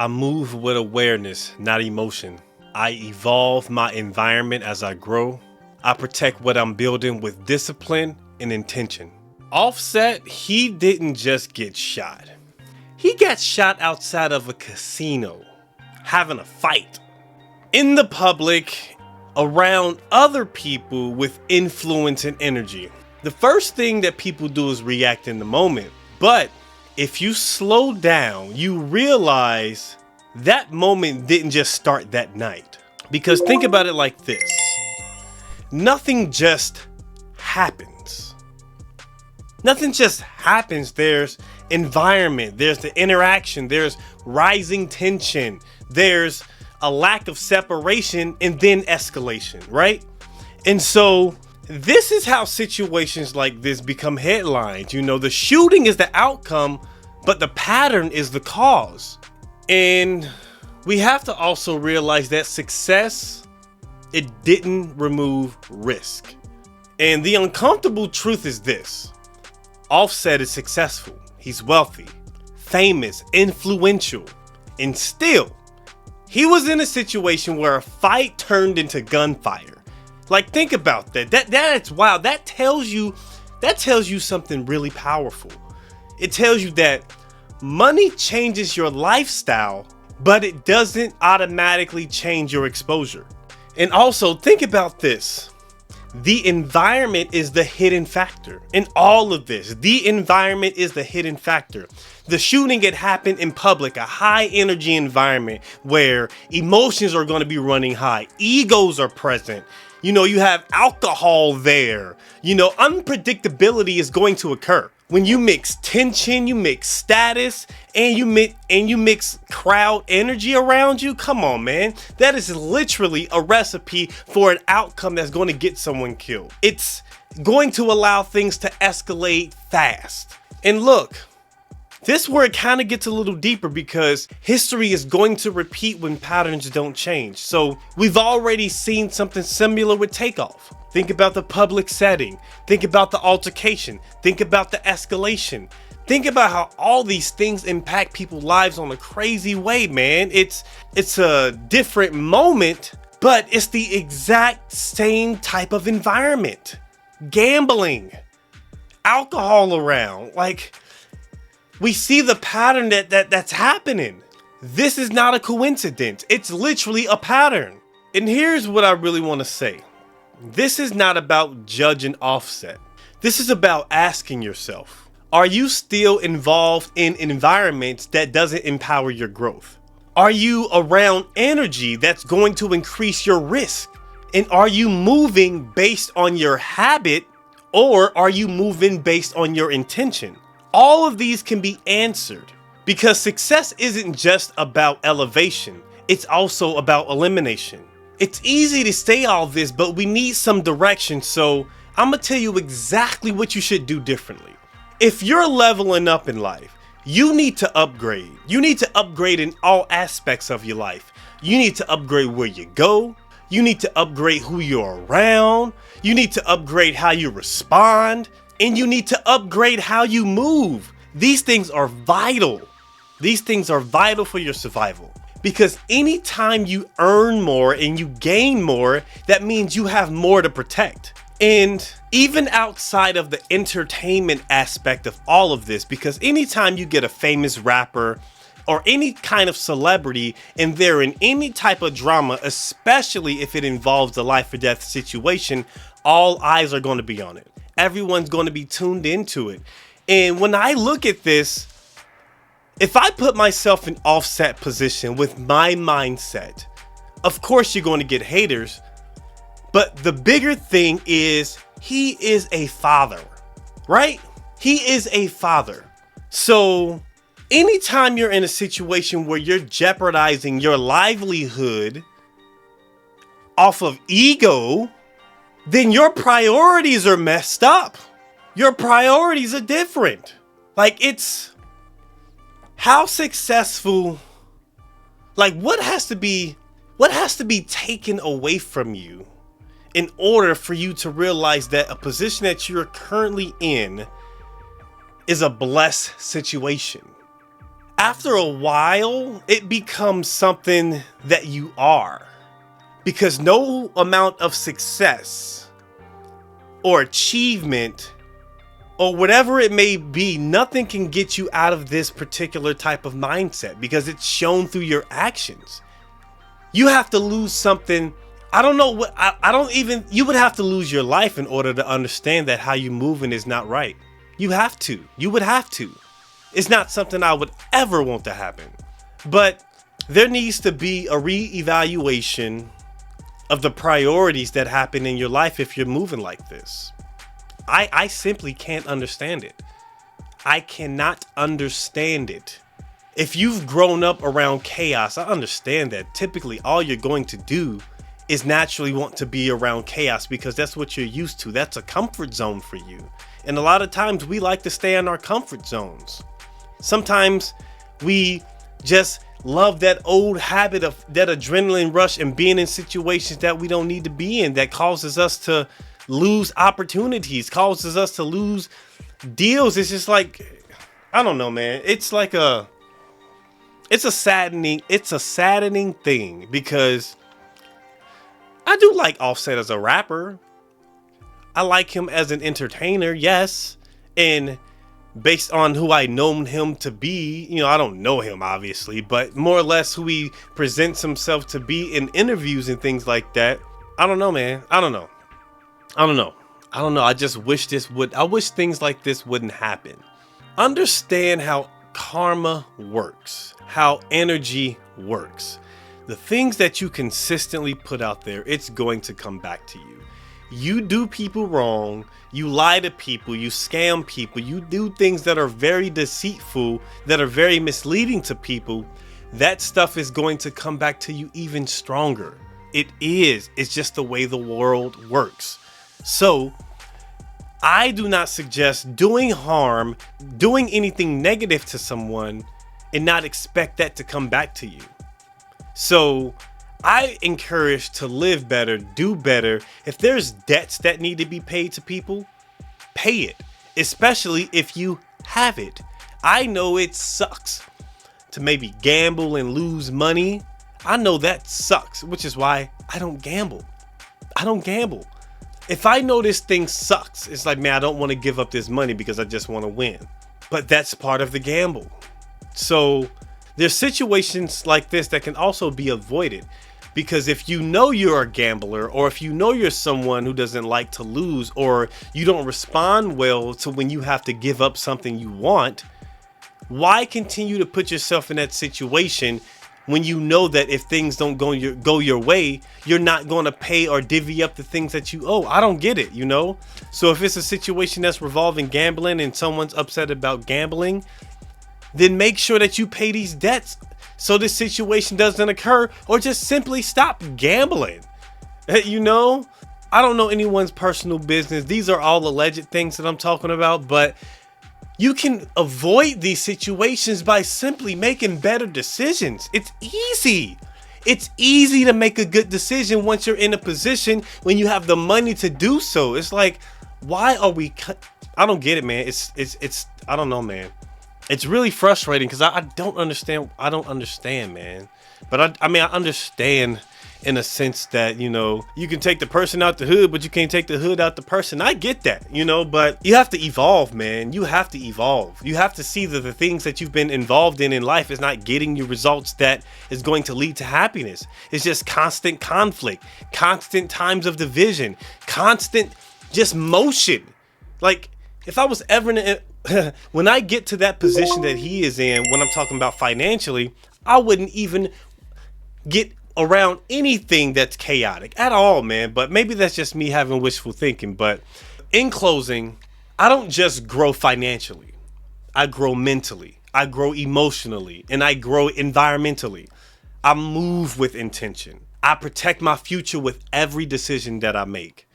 I move with awareness, not emotion. I evolve my environment as I grow. I protect what I'm building with discipline and intention. Offset, he didn't just get shot. He got shot outside of a casino, having a fight. In the public, around other people with influence and energy. The first thing that people do is react in the moment. But if you slow down, you realize that moment didn't just start that night. Because think about it like this. Nothing just happens. Nothing just happens. There's environment, there's the interaction, there's rising tension, there's a lack of separation, and then escalation, right? And so this is how situations like this become headlines. You know, the shooting is the outcome, but the pattern is the cause. And we have to also realize that success, it didn't remove risk. And the uncomfortable truth is this. Offset is successful. He's wealthy, famous, influential, and still, he was in a situation where a fight turned into gunfire. Like, think about that. That's wild. That tells you something really powerful. It tells you that money changes your lifestyle, but it doesn't automatically change your exposure. And also, think about this. The environment is the hidden factor in all of this. The environment is the hidden factor. The shooting had happened in public, a high energy environment where emotions are going to be running high. Egos are present. You know, you have alcohol there. You know, unpredictability is going to occur. When you mix tension, you mix status, and you mix crowd energy around you, come on, man. That is literally a recipe for an outcome that's going to get someone killed. It's going to allow things to escalate fast. And look, this is where it kind of gets a little deeper because history is going to repeat when patterns don't change. So we've already seen something similar with Takeoff. Think about the public setting. Think about the altercation. Think about the escalation. Think about how all these things impact people's lives on a crazy way, man. It's a different moment, but it's the exact same type of environment. Gambling, alcohol around, like we see the pattern that's happening. This is not a coincidence. It's literally a pattern. And here's what I really want to say. This is not about judging Offset. This is about asking yourself, are you still involved in environments that doesn't empower your growth? Are you around energy that's going to increase your risk? And are you moving based on your habit or are you moving based on your intention? All of these can be answered because success isn't just about elevation. It's also about elimination. It's easy to say all this, but we need some direction. So I'm going to tell you exactly what you should do differently. If you're leveling up in life, you need to upgrade. You need to upgrade in all aspects of your life. You need to upgrade where you go. You need to upgrade who you're around. You need to upgrade how you respond. And you need to upgrade how you move. These things are vital. These things are vital for your survival. Because anytime you earn more and you gain more, that means you have more to protect. And even outside of the entertainment aspect of all of this, because anytime you get a famous rapper or any kind of celebrity and they're in any type of drama, especially if it involves a life or death situation, all eyes are going to be on it. Everyone's going to be tuned into it. And when I look at this, if I put myself in Offset position with my mindset, of course you're going to get haters, but the bigger thing is he is a father, right? He is a father. So anytime you're in a situation where you're jeopardizing your livelihood off of ego, then your priorities are messed up. Your priorities are different. Like, it's how successful, like what has to be taken away from you in order for you to realize that a position that you're currently in is a blessed situation. After a while, it becomes something that you are. Because no amount of success or achievement or whatever it may be, nothing can get you out of this particular type of mindset because it's shown through your actions. You have to lose something. I don't know what, I don't even, you would have to lose your life in order to understand that how you moving is not right. You have to. You would have to. It's not something I would ever want to happen. But there needs to be a reevaluation of the priorities that happen in your life if you're moving like this. I simply can't understand it. I cannot understand it. If you've grown up around chaos, I understand that typically all you're going to do is naturally want to be around chaos because that's what you're used to. That's a comfort zone for you. And a lot of times we like to stay in our comfort zones. Sometimes we just love that old habit of that adrenaline rush and being in situations that we don't need to be in, that causes us to lose opportunities, causes us to lose deals. It's just like, I don't know, man. It's like it's a saddening thing because I do like Offset as a rapper. I like him as an entertainer, yes. And based on who I know him to be, you know, I don't know him obviously, but more or less who he presents himself to be in interviews and things like that. I don't know, man. I don't know. I just wish I wish things like this wouldn't happen. Understand how karma works, how energy works. The things that you consistently put out there, it's going to come back to you. You do people wrong, you lie to people, you scam people, you do things that are very deceitful, that are very misleading to people. That stuff is going to come back to you even stronger. It is. It's just the way the world works. So I do not suggest doing harm, doing anything negative to someone and not expect that to come back to you. So I encourage to live better, do better. If there's debts that need to be paid to people, pay it, especially if you have it. I know it sucks to maybe gamble and lose money. I know that sucks, which is why I don't gamble. If I know this thing sucks, it's like, man, I don't want to give up this money because I just want to win. But that's part of the gamble. So there's situations like this that can also be avoided. Because if you know you're a gambler, or if you know you're someone who doesn't like to lose, or you don't respond well to when you have to give up something you want, why continue to put yourself in that situation when you know that if things don't go your way, you're not going to pay or divvy up the things that you owe? I don't get it, you know? So if it's a situation that's revolving gambling and someone's upset about gambling, then make sure that you pay these debts so this situation doesn't occur, or just simply stop gambling. You know, I don't know anyone's personal business. These are all alleged things that I'm talking about, but you can avoid these situations by simply making better decisions. It's easy. It's easy to make a good decision once you're in a position when you have the money to do so. It's like, why are we I don't get it, man. It's I don't know, man. It's really frustrating because I don't understand. I don't understand, man. But I mean, I understand in a sense that, you know, you can take the person out the hood, but you can't take the hood out the person. I get that, you know, but you have to evolve, man. You have to evolve. You have to see that the things that you've been involved in life is not getting you results that is going to lead to happiness. It's just constant conflict, constant times of division, constant just motion. Like, if I was ever when I get to that position that he is in, when I'm talking about financially, I wouldn't even get around anything that's chaotic at all, man. But maybe that's just me having wishful thinking. But in closing, I don't just grow financially. I grow mentally, I grow emotionally, and I grow environmentally. I move with intention. I protect my future with every decision that I make.